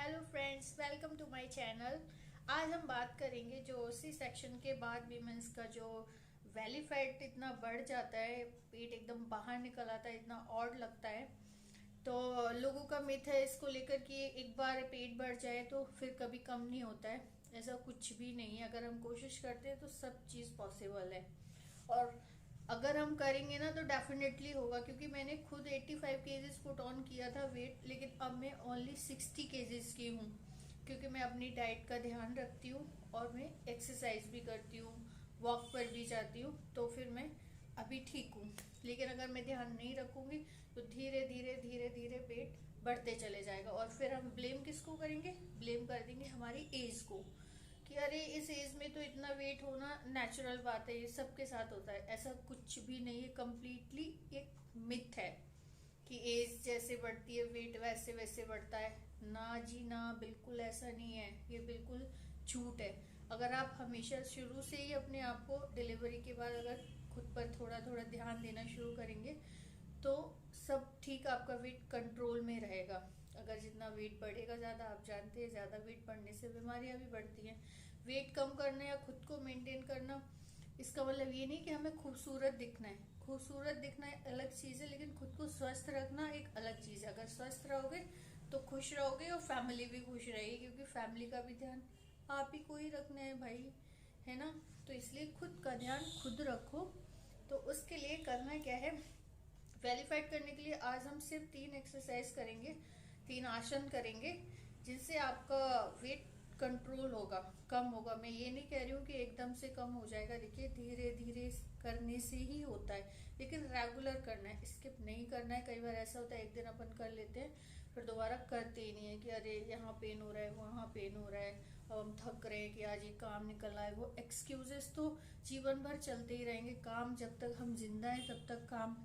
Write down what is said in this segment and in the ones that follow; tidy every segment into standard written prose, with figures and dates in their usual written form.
Hello friends, welcome to my channel. आज हम बात करेंगे जो सी सेक्शन के बाद वीमेंस का जो वेली फैट इतना बढ़ जाता है, पेट एकदम बाहर निकल आता है, इतना ऑड लगता है। तो लोगों का मिथ है इसको लेकर कि एक बार पेट बढ़ जाए तो फिर कभी कम नहीं होता है। ऐसा कुछ भी नहीं है। अगर हम कोशिश करते हैं तो सब चीज़ पॉसिबल है। और अगर हम करेंगे ना तो डेफिनेटली होगा, क्योंकि मैंने खुद 85 केजीज पुट ऑन किया था वेट, लेकिन अब मैं ओनली 60 केजीज की हूँ। क्योंकि मैं अपनी डाइट का ध्यान रखती हूँ और मैं एक्सरसाइज भी करती हूँ, वॉक पर भी जाती हूँ, तो फिर मैं अभी ठीक हूँ। लेकिन अगर मैं ध्यान नहीं रखूंगी तो धीरे धीरे धीरे धीरे पेट बढ़ते चले जाएगा, और फिर हम ब्लेम किसको करेंगे? ब्लेम कर देंगे हमारी एज को, कि अरे इस एज में तो इतना वेट होना नेचुरल बात है, ये सबके साथ होता है। ऐसा कुछ भी नहीं है, कम्प्लीटली एक मिथ है कि एज जैसे बढ़ती है वेट वैसे वैसे बढ़ता है। ना जी ना, बिल्कुल ऐसा नहीं है, ये बिल्कुल झूठ है। अगर आप हमेशा शुरू से ही अपने आप को डिलीवरी के बाद अगर खुद पर थोड़ा थोड़ा ध्यान देना शुरू करेंगे तो सब ठीक, आपका वेट कंट्रोल में रहेगा। अगर जितना वेट बढ़ेगा, ज्यादा आप जानते हैं, ज्यादा वेट बढ़ने से बीमारियां भी बढ़ती हैं। वेट कम करना या खुद को मेंटेन करना, इसका मतलब ये नहीं कि हमें खूबसूरत दिखना है। खूबसूरत दिखना एक अलग चीज है, लेकिन खुद को स्वस्थ रखना एक अलग चीज है। अगर स्वस्थ रहोगे तो खुश रहोगे और फैमिली भी खुश रहेगी, क्योंकि फैमिली का भी ध्यान आप ही को ही रखना है भाई, है ना। तो इसलिए खुद का ध्यान खुद रखो। तो उसके लिए करना क्या है? वेरीफाइड करने के लिए आज हम सिर्फ 3 एक्सरसाइज करेंगे, 3 आसन करेंगे, जिससे आपका वेट कंट्रोल होगा, कम होगा। मैं ये नहीं कह रही हूँ कि एकदम से कम हो जाएगा। देखिए, धीरे धीरे करने से ही होता है, लेकिन रेगुलर करना है, स्किप नहीं करना है। कई बार ऐसा होता है एक दिन अपन कर लेते हैं, फिर दोबारा करते ही नहीं है कि अरे यहाँ पेन हो रहा है, वहाँ पेन हो रहा है, अब हम थक रहे हैं कि आज ये काम निकल आए। वो एक्सक्यूजेस तो जीवन भर चलते ही रहेंगे। काम जब तक हम जिंदा हैं तब तक काम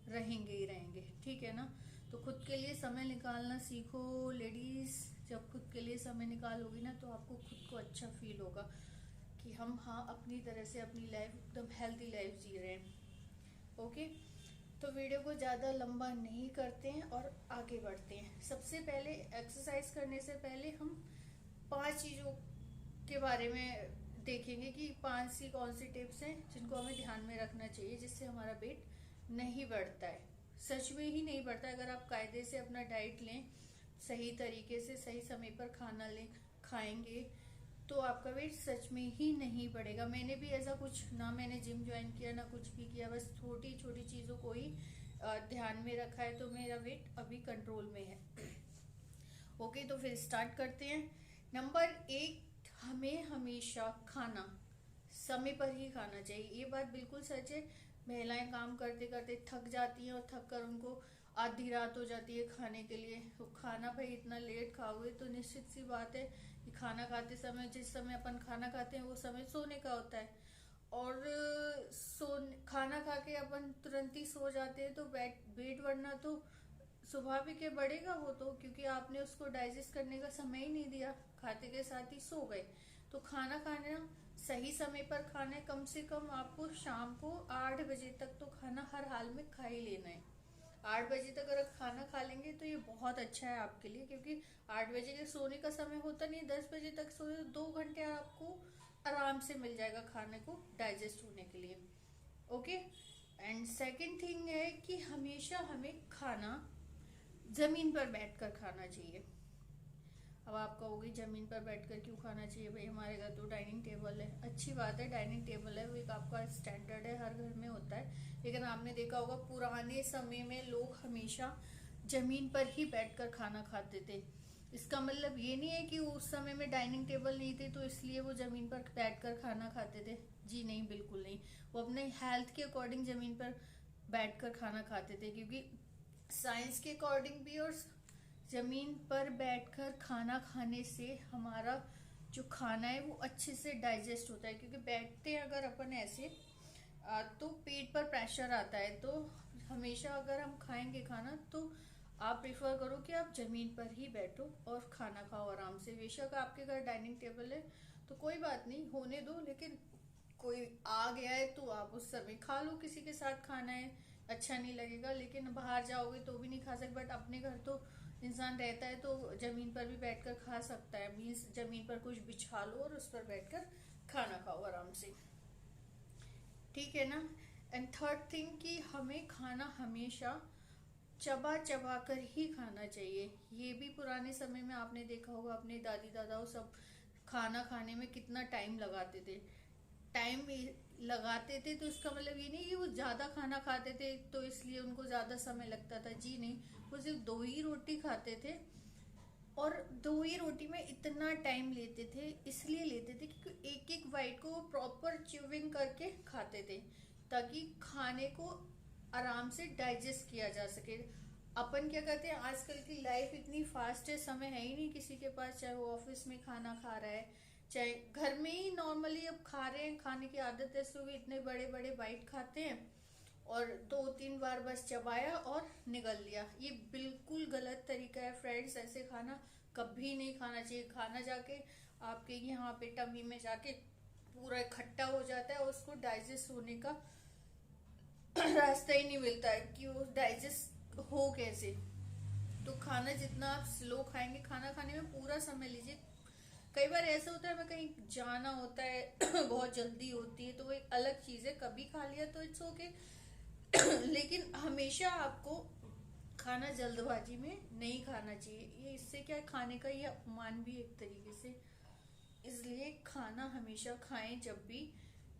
रहेंगे ही रहेंगे, ठीक है ना। तो खुद के लिए समय निकालना सीखो लेडीज। जब खुद के लिए समय निकालोगी ना तो आपको खुद को अच्छा फील होगा कि हम हाँ अपनी तरह से अपनी लाइफ एकदम हेल्थी लाइफ जी रहे हैं। ओके, तो वीडियो को ज़्यादा लंबा नहीं करते हैं और आगे बढ़ते हैं। सबसे पहले एक्सरसाइज करने से पहले हम 5 चीज़ों के बारे में देखेंगे कि 5 सी कौन सी टिप्स हैं जिनको हमें ध्यान में रखना चाहिए, जिससे हमारा वेट नहीं बढ़ता है। सच में ही नहीं बढ़ता है। अगर आप कायदे से अपना डाइट लें, सही तरीके से सही समय पर खाना लें, खाएंगे, तो आपका वेट सच में ही नहीं बढ़ेगा। मैंने भी ऐसा कुछ ना, मैंने जिम ज्वाइन किया ना कुछ भी किया, बस छोटी छोटी चीजों को ही ध्यान में रखा है, तो मेरा वेट अभी कंट्रोल में है। ओके, तो फिर स्टार्ट करते हैं। नंबर 1, हमें हमेशा खाना समय पर ही खाना चाहिए। ये बात बिल्कुल सच है। महिलाएं काम करते करते थक जाती हैं और थक कर उनको आधी रात हो जाती है खाने के लिए। तो खाना भाई इतना लेट खाओगे तो निश्चित सी बात है कि खाना खाते समय, जिस समय अपन खाना खाते हैं वो समय सोने का होता है। और खाना खा के अपन तुरंत ही सो जाते हैं, तो वेट बढ़ना तो स्वाभाविक है, बढ़ेगा वो तो, क्योंकि आपने उसको डाइजेस्ट करने का समय ही नहीं दिया, खाते के साथ ही सो गए। तो खाना खाना सही समय पर खाना है। कम से कम आपको शाम को 8 बजे तक तो खाना हर हाल में खा ही लेना है। 8 बजे तक अगर खाना खा लेंगे तो ये बहुत अच्छा है आपके लिए, क्योंकि 8 बजे के सोने का समय होता नहीं। 10 बजे तक सोए तो 2 घंटे आपको आराम से मिल जाएगा खाने को डाइजेस्ट होने के लिए। ओके, एंड सेकंड थिंग है कि हमेशा हमें खाना जमीन पर बैठकर खाना चाहिए। अब आप कहोगे जमीन पर बैठकर क्यों खाना चाहिए भाई, हमारे घर तो डाइनिंग टेबल है। अच्छी बात है, डाइनिंग टेबल है, वो एक आपका स्टैंडर्ड है, हर घर में होता है। लेकिन आपने देखा होगा पुराने समय में लोग हमेशा जमीन पर ही बैठकर खाना खाते थे। इसका मतलब ये नहीं है कि उस समय में डाइनिंग टेबल नहीं थे तो इसलिए वो जमीन पर बैठकर खाना खाते थे। जी नहीं, बिल्कुल नहीं। वो अपने हेल्थ के अकॉर्डिंग जमीन पर बैठकर खाना खाते थे, क्योंकि साइंस के अकॉर्डिंग भी, और जमीन पर बैठकर खाना खाने से हमारा जो खाना है वो अच्छे से डाइजेस्ट होता है। क्योंकि बैठते हैं अगर अपन ऐसे तो पेट पर प्रेशर आता है। तो हमेशा अगर हम खाएंगे खाना तो आप प्रेफर करो कि आप जमीन पर ही बैठो और खाना खाओ आराम से। बेशक आपके घर डाइनिंग टेबल है तो कोई बात नहीं, होने दो, लेकिन कोई आ गया है तो आप उस समय खा लो, किसी के साथ खाना है, अच्छा नहीं लगेगा। लेकिन बाहर जाओगे तो भी नहीं खा सकते, बट अपने घर तो इंसान रहता है तो जमीन पर भी बैठकर खा सकता है, मीन्स जमीन पर कुछ बिछा लो और उस पर बैठकर खाना खाओ आराम से, ठीक है ना। एंड थर्ड थिंग कि हमें खाना हमेशा चबा चबा कर ही खाना चाहिए। ये भी पुराने समय में आपने देखा होगा, अपने दादी दादाओं सब खाना खाने में कितना टाइम लगाते थे। टाइम लगाते थे तो उसका मतलब ये नहीं कि वो ज़्यादा खाना खाते थे तो इसलिए उनको ज़्यादा समय लगता था, जी नहीं। वो सिर्फ दो ही रोटी खाते थे, और दो ही रोटी में इतना टाइम लेते थे, इसलिए लेते थे क्योंकि एक एक बाइट को वो प्रॉपर च्यूविंग करके खाते थे, ताकि खाने को आराम से डाइजेस्ट किया जा सके। अपन क्या करते हैं, आजकल की लाइफ इतनी फास्ट है, समय है ही नहीं किसी के पास, चाहे वो ऑफिस में खाना खा रहा है, चाहे घर में ही नॉर्मली अब खा रहे हैं, खाने की आदत है, सो भी इतने बड़े बड़े बाइट खाते हैं और दो तीन बार बस चबाया और निगल लिया। ये बिल्कुल गलत तरीका है फ्रेंड्स, ऐसे खाना कभी नहीं खाना चाहिए। खाना जाके आपके यहाँ पे टमी में जाके पूरा इकट्ठा हो जाता है और उसको डाइजेस्ट होने का रास्ता ही नहीं मिलता है कि वो डाइजेस्ट हो कैसे। तो खाना जितना आप स्लो खाएंगे, खाना खाने में पूरा समय लीजिए। कई बार ऐसा होता है हमें कहीं जाना होता है बहुत जल्दी होती है तो वो एक अलग चीज़ है, कभी खा लिया तो इट्स ओके लेकिन हमेशा आपको खाना जल्दबाजी में नहीं खाना चाहिए। ये इससे क्या है, खाने का ये अपमान भी एक तरीके से। इसलिए खाना हमेशा खाएं जब भी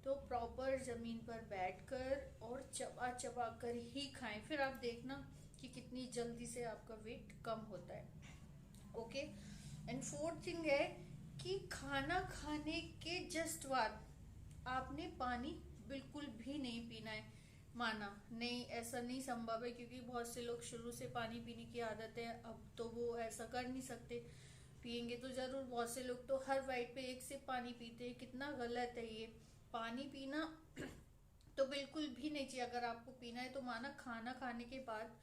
तो प्रॉपर जमीन पर बैठकर और चबा चबा कर ही खाएं, फिर आप देखना कि कितनी जल्दी से आपका वेट कम होता है। ओके। एंड फोर्थ थिंग है कि खाना खाने के जस्ट बाद आपने पानी बिल्कुल भी नहीं पीना है। माना नहीं, ऐसा नहीं संभव है क्योंकि बहुत से लोग शुरू से पानी पीने की आदत है, अब तो वो ऐसा कर नहीं सकते, पियेंगे तो जरूर। बहुत से लोग तो हर बाइट पे एक सिप पानी पीते हैं, कितना गलत है ये। पानी पीना तो बिल्कुल भी नहीं चाहिए। अगर आपको पीना है तो माना खाना खाने के बाद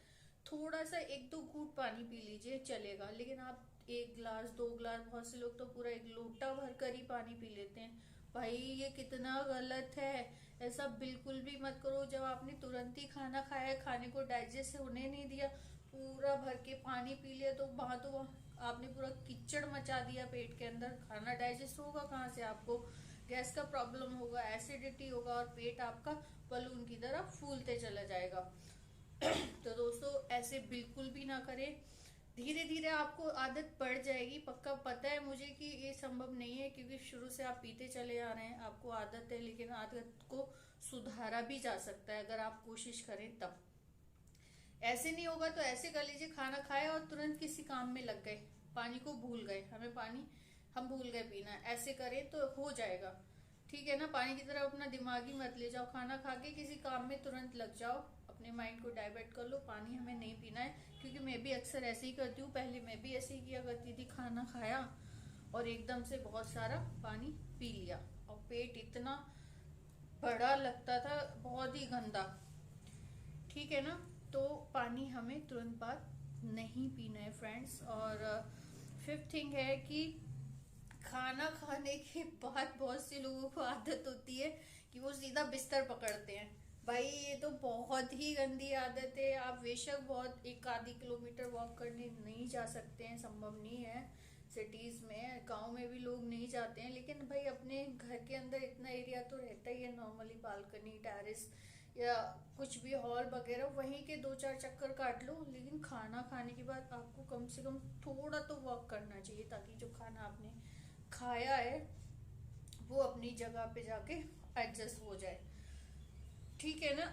थोड़ा सा एक दो घूंट पानी पी लीजिए, चलेगा। लेकिन आप एक गिलास दो गिलास, बहुत से लोग तो पूरा एक लोटा भर कर ही पानी पी लेते हैं। भाई ये कितना गलत है, ऐसा बिल्कुल भी मत करो। जब आपने तुरंत ही खाना खाया, खाने को डाइजेस्ट होने नहीं दिया, पूरा भर के पानी पी लिया तो वहां तो आपने पूरा कीचड़ मचा दिया पेट के अंदर। खाना डाइजेस्ट होगा कहाँ से? आपको गैस का प्रॉब्लम होगा, एसिडिटी होगा और पेट आपका बलून की तरह फूलते चला जाएगा तो दोस्तों ऐसे बिल्कुल भी ना करें। धीरे धीरे आपको आदत पड़ जाएगी, पक्का पता है मुझे कि ये संभव नहीं है क्योंकि शुरू से आप पीते चले आ रहे हैं, आपको आदत है। लेकिन आदत को सुधारा भी जा सकता है अगर आप कोशिश करें तब। ऐसे नहीं होगा तो ऐसे कर लीजिए, खाना खाया और तुरंत किसी काम में लग गए, पानी को भूल गए, हमें पानी हम भूल गए पीना, ऐसे करें तो हो जाएगा, ठीक है ना। पानी की तरफ अपना दिमाग ही मत ले जाओ, खाना खा के किसी काम में तुरंत लग जाओ, अपने माइंड को डाइवर्ट कर लो, पानी हमें नहीं पीना है। क्योंकि मैं भी अक्सर ऐसे ही करती हूँ, पहले मैं भी ऐसे ही किया करती थी, खाना खाया और एकदम से बहुत सारा पानी पी लिया और पेट इतना बड़ा लगता था, बहुत ही गंदा, ठीक है ना। तो पानी हमें तुरंत बाद नहीं पीना है फ्रेंड्स। और फिफ्थ थिंग है कि खाना खाने के बाद बहुत से लोगों को आदत होती है कि वो सीधा बिस्तर पकड़ते हैं। भाई ये तो बहुत ही गंदी आदत है। आप बेशक बहुत एक आधी किलोमीटर वॉक करने नहीं जा सकते हैं, संभव नहीं है सिटीज में, गांव में भी लोग नहीं जाते हैं, लेकिन भाई अपने घर के अंदर इतना एरिया तो रहता ही है, नॉर्मली बालकनी, टेरेस या कुछ भी हॉल वगैरह, वहीं के दो चार चक्कर काट लो। लेकिन खाना खाने के बाद आपको कम से कम थोड़ा तो वॉक करना चाहिए ताकि जो खाना आपने खाया है वो अपनी जगह पे जाके एडजस्ट हो जाए, ठीक है ना।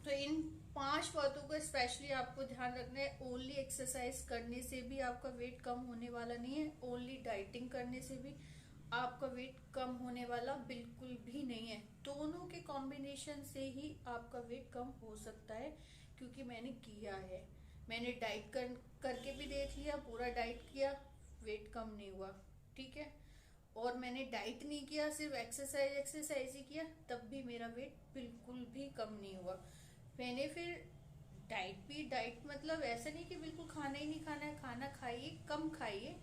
तो इन पांच बातों को स्पेशली आपको ध्यान रखना है। ओनली एक्सरसाइज करने से भी आपका वेट कम होने वाला नहीं है, ओनली डाइटिंग करने से भी आपका वेट कम होने वाला बिल्कुल भी नहीं है। दोनों के कॉम्बिनेशन से ही आपका वेट कम हो सकता है, क्योंकि मैंने किया है, मैंने डाइट करके भी देख लिया, पूरा डाइट किया, वेट कम नहीं हुआ, ठीक है। और मैंने डाइट नहीं किया, सिर्फ एक्सरसाइज ही किया, तब भी मेरा वेट बिल्कुल भी कम नहीं हुआ। मैंने फिर डाइट मतलब ऐसा नहीं कि बिल्कुल खाना ही नहीं खाना है, खाना खाइए, कम खाइए,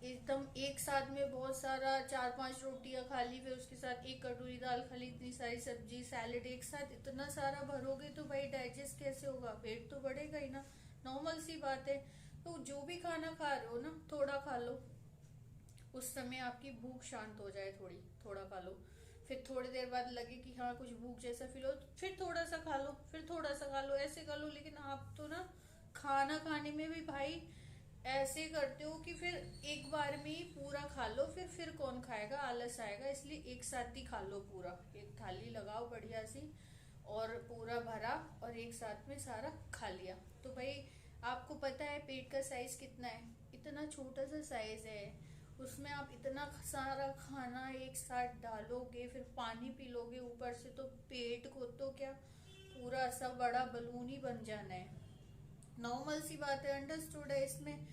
एकदम एक साथ में बहुत सारा 4-5 रोटियां खा ली, फिर उसके साथ एक कटोरी दाल खा ली, इतनी सारी सब्जी सैलेड एक साथ इतना सारा भरोगे तो भाई डाइजेस्ट कैसे होगा? पेट तो बढ़ेगा ही ना, नॉर्मल सी बात है। तो जो भी खाना खा रहे हो ना, थोड़ा खा लो, उस समय आपकी भूख शांत हो जाए, थोड़ा खा लो। फिर थोड़ी देर बाद लगे कि हाँ कुछ भूख जैसा फील हो, तो फिर थोड़ा सा खा लो, फिर थोड़ा सा खा लो, ऐसे कर लो। लेकिन आप तो ना खाना खाने में भी भाई ऐसे करते हो कि फिर एक बार में ही पूरा खा लो, फिर कौन खाएगा, आलस आएगा। इसलिए एक साथ ही खा लो, पूरा एक थाली लगाओ बढ़िया सी, और पूरा भरा, और एक साथ में सारा खा लिया। तो भाई आपको पता है पेट का साइज कितना है, इतना छोटा सा साइज है, उसमें आप इतना सारा खाना एक साथ डालोगे, फिर पानी पी लोगे ऊपर से, तो पेट को तो क्या पूरा सा बड़ा बलून ही बन जाना है। नॉर्मल सी बात है, अंडरस्टूड है, इसमें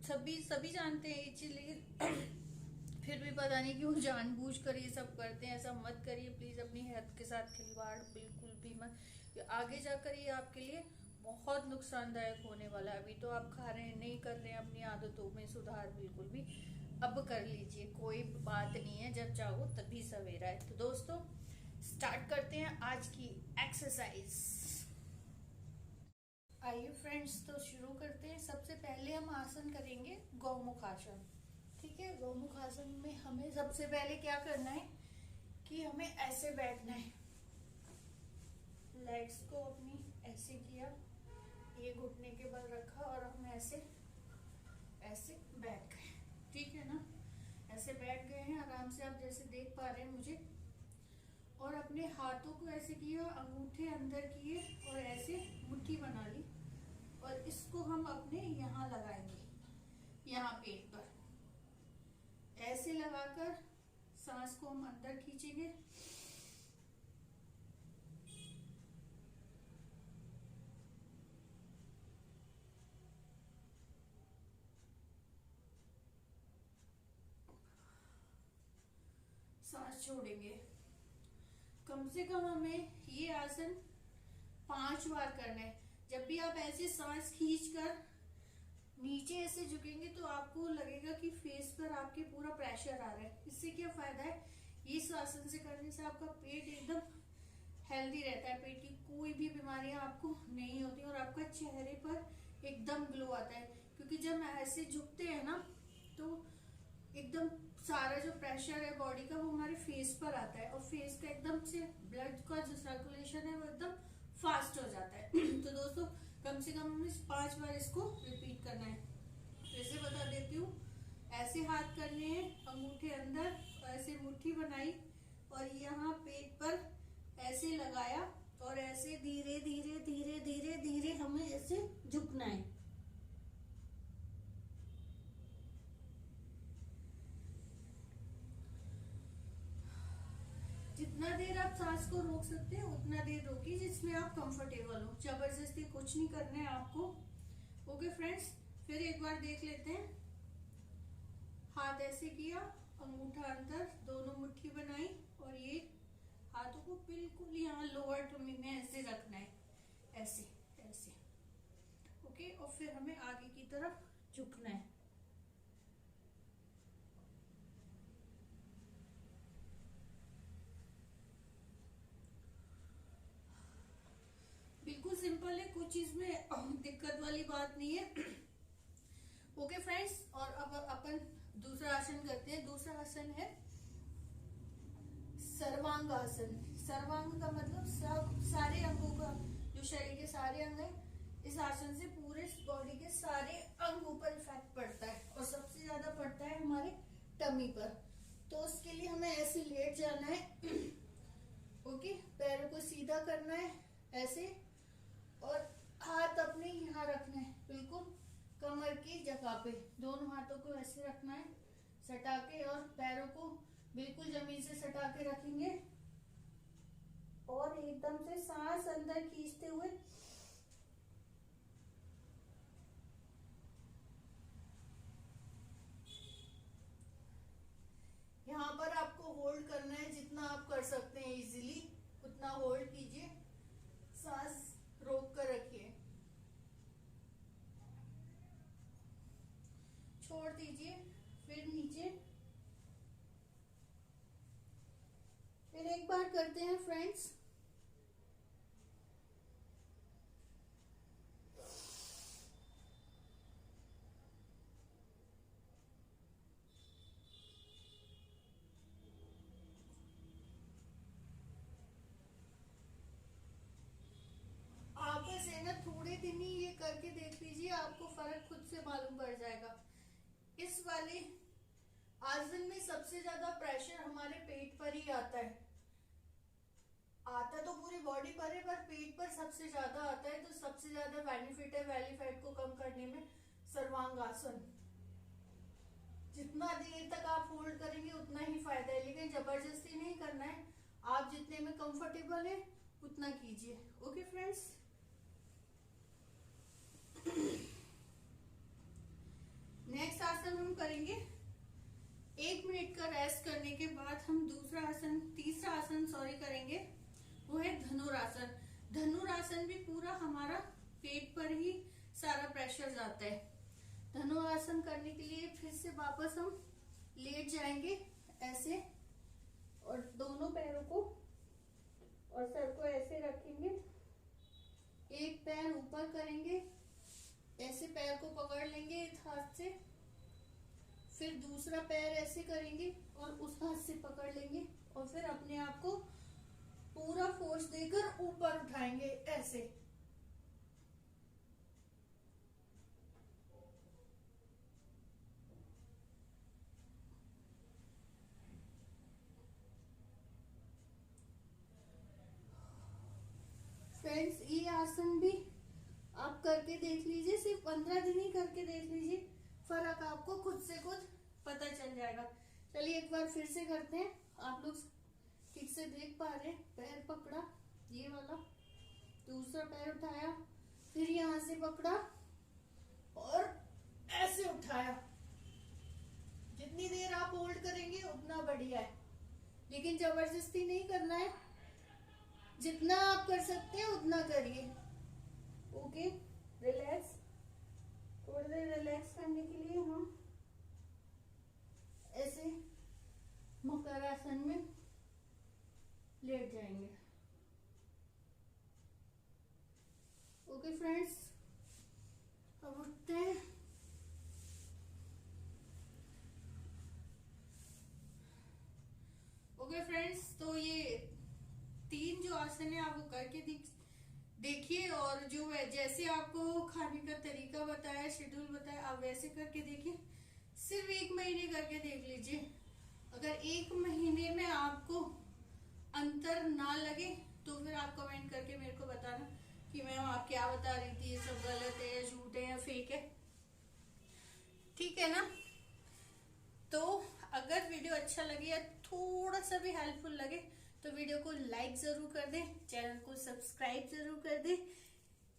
सभी सभी जानते हैं ये चीज। लेकिन फिर भी पता नहीं क्यों जानबूझ कर ये सब करते हैं। ऐसा मत करिए प्लीज, अपनी हेल्थ के साथ खिलवाड़ बिल्कुल भी मत। आगे जाकर ये आपके लिए बहुत नुकसानदायक होने वाला है। अभी तो आप खा रहे हैं, नहीं कर रहे हैं अपनी आदतों में सुधार बिल्कुल भी, अब कर लीजिए, कोई बात नहीं है, जब चाहो तभी सवेरा है। तो दोस्तों स्टार्ट करते हैं आज की एक्सरसाइज। आइए फ्रेंड्स, तो शुरू करते हैं। सबसे पहले हम आसन करेंगे गौमुख आसन। ठीक है, गौमुख आसन में हमें सबसे पहले क्या करना है कि हमें ऐसे बैठना है, लेग्स को अपनी ऐसे किया, ये घुटने के बल रखा, और हम ऐसे ऐसे बैठ गए। ठीक है ना, ऐसे बैठ गए हैं आराम से, आप जैसे देख पा रहे हैं मुझे। और अपने हाथों को ऐसे किया, अंगूठे अंदर किए, और ऐसे मुट्ठी बना ली, और इसको हम अपने यहाँ लगाएंगे, यहाँ पेट पर ऐसे लगाकर सांस को हम अंदर खींचेंगे, सांस छोड़ेंगे। कम से कम हमें ये आसन 5 बार करना है। जब भी आप ऐसे सांस खींचकर नीचे ऐसे झुकेंगे तो आपको लगेगा कि फेस पर आपके पूरा प्रेशर आ रहा है। इससे क्या फायदा है, इस आसन से करने से आपका पेट एकदम हेल्दी रहता है, पेट की कोई भी बीमारियां आपको नहीं होती, और आपका चेहरे पर एकदम ग्लो आता है। क्योंकि जब ऐसे झुकते हैं ना, तो एकदम सारा जो प्रेशर है बॉडी का वो हमारे फेस पर आता है, और फेस का एकदम से ब्लड का जो सर्कुलेशन है वो एकदम फास्ट हो जाता है। तो दोस्तों कम से कम हमें 5 बार इसको रिपीट करना है। फिर से बता देती हूँ, ऐसे हाथ करने हैं, अंगूठे अंदर, ऐसे मुट्ठी बनाई, और यहाँ पेट पर ऐसे लगाया, और ऐसे धीरे धीरे धीरे धीरे धीरे हमें ऐसे झुकना है। जितना देर आप सांस को रोक सकते हैं उतना देर रोकिए, जिसमें आप कंफर्टेबल हो। जबरदस्ती कुछ नहीं करना है आपको। ओके फ्रेंड्स, फिर एक बार देख लेते हैं। हाथ ऐसे किया, अंगूठा अंदर, दोनों मुट्ठी बनाई, और ये हाथों को बिल्कुल यहाँ लोअर टमी में ऐसे रखना है, ऐसे ऐसे। ओके, और फिर हमें आगे की तरफ झुकना है। बिल्कुल सिंपल है, कुछ इसमें दिक्कत वाली बात नहीं है। ओके फ्रेंड्स, और अब अपन दूसरा आसन करते हैं। दूसरा आसन है सर्वांग आसन। सर्वांग का मतलब सब सारे अंगों का, जो शरीर के सारे अंग हैं, इस आसन से पूरे बॉडी के सारे अंगों पर इफेक्ट पड़ता है, और सबसे ज्यादा पड़ता है हमारे टमी पर। तो उसके लिए हमें ऐसे लेट जाना है। ओके, पैरों को सीधा करना है ऐसे, और हाथ अपने यहाँ रखना है, बिल्कुल कमर की जगह पे। दोनों हाथों को ऐसे रखना है सटा के, और पैरों को बिल्कुल जमीन से सटा के रखेंगे, और एकदम से सांस अंदर खींचते हुए यहाँ पर आपको होल्ड करना है, जितना आप कर सकते हैं इजीली उतना होल्ड कीजिए, सांस रोक कर रखिए, छोड़ दीजिए, फिर नीचे। फिर एक बार करते हैं फ्रेंड्स। दिन ही ये करके देख लीजिए, आपको फर्क खुद से मालूम पड़ जाएगा। इस वाले आसन में सबसे ज्यादा प्रेशर हमारे पेट पर ही आता है। आता तो पूरी बॉडी पर है, पर पेट पर सबसे ज्यादा आता है। तो सबसे ज्यादा बेनिफिट है बेली फैट को कम करने में सर्वांगासन। जितना देर तक आप होल्ड करेंगे उतना ही फायदा है, लेकिन जबरदस्ती नहीं करना है। आप जितने में कंफर्टेबल है उतना कीजिए। ओके फ्रेंड्स, नेक्स्ट आसन हम करेंगे 1 मिनट का रेस्ट करने के बाद हम तीसरा आसन करेंगे, वो है धनुरासन। धनुरासन भी पूरा हमारा पेट पर ही सारा प्रेशर जाता है। धनुरासन करने के लिए फिर से वापस हम लेट जाएंगे ऐसे, और दोनों पैरों को और सर को ऐसे रखेंगे। एक पैर ऊपर करेंगे, ऐसे पैर को पकड़ लेंगे इस हाथ से, फिर दूसरा पैर ऐसे करेंगे और उस हाथ से पकड़ लेंगे, और फिर अपने आप को पूरा फोर्स देकर ऊपर उठाएंगे ऐसे। फ्रेंड्स, ये आसन भी आप करके देख लीजिए, सिर्फ 15 दिन ही करके देख लीजिए, फर्क आपको खुद से खुद पता चल जाएगा। चलिए एक बार फिर से करते हैं। आप लोग ठीक से देख पा रहे हैं, पैर पकड़ा ये वाला, दूसरा पैर उठाया, फिर यहाँ से पकड़ा और ऐसे उठाया। जितनी देर आप होल्ड करेंगे उतना बढ़िया है, लेकिन जबरदस्ती नहीं करना है। जितना आप कर सकते हैं उतना करिए। Okay, relax. थोड़ी देर रिलैक्स करने के लिए हम ऐसे मकरासन में लेट जाएंगे। ओके फ्रेंड्स, अब उठते हैं। ओके फ्रेंड्स, तो ये 3 जो आसन है आप वो करके देखिए, और जो है जैसे आपको खाने का तरीका बताया, शेड्यूल बताया, आप वैसे करके देखिए। सिर्फ 1 महीने करके देख लीजिए। अगर 1 महीने में आपको अंतर ना लगे तो फिर आप कमेंट करके मेरे को बताना कि मैम आप क्या बता रही थी, ये सब गलत है या झूठ है या फेक है। ठीक है ना? तो अगर वीडियो अच्छा लगे या थोड़ा सा भी हेल्पफुल लगे तो वीडियो को लाइक जरूर कर दें, चैनल को सब्सक्राइब जरूर कर दें।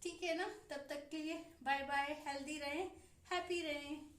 ठीक है ना? तब तक के लिए बाय बाय, हेल्दी रहें, हैप्पी रहें।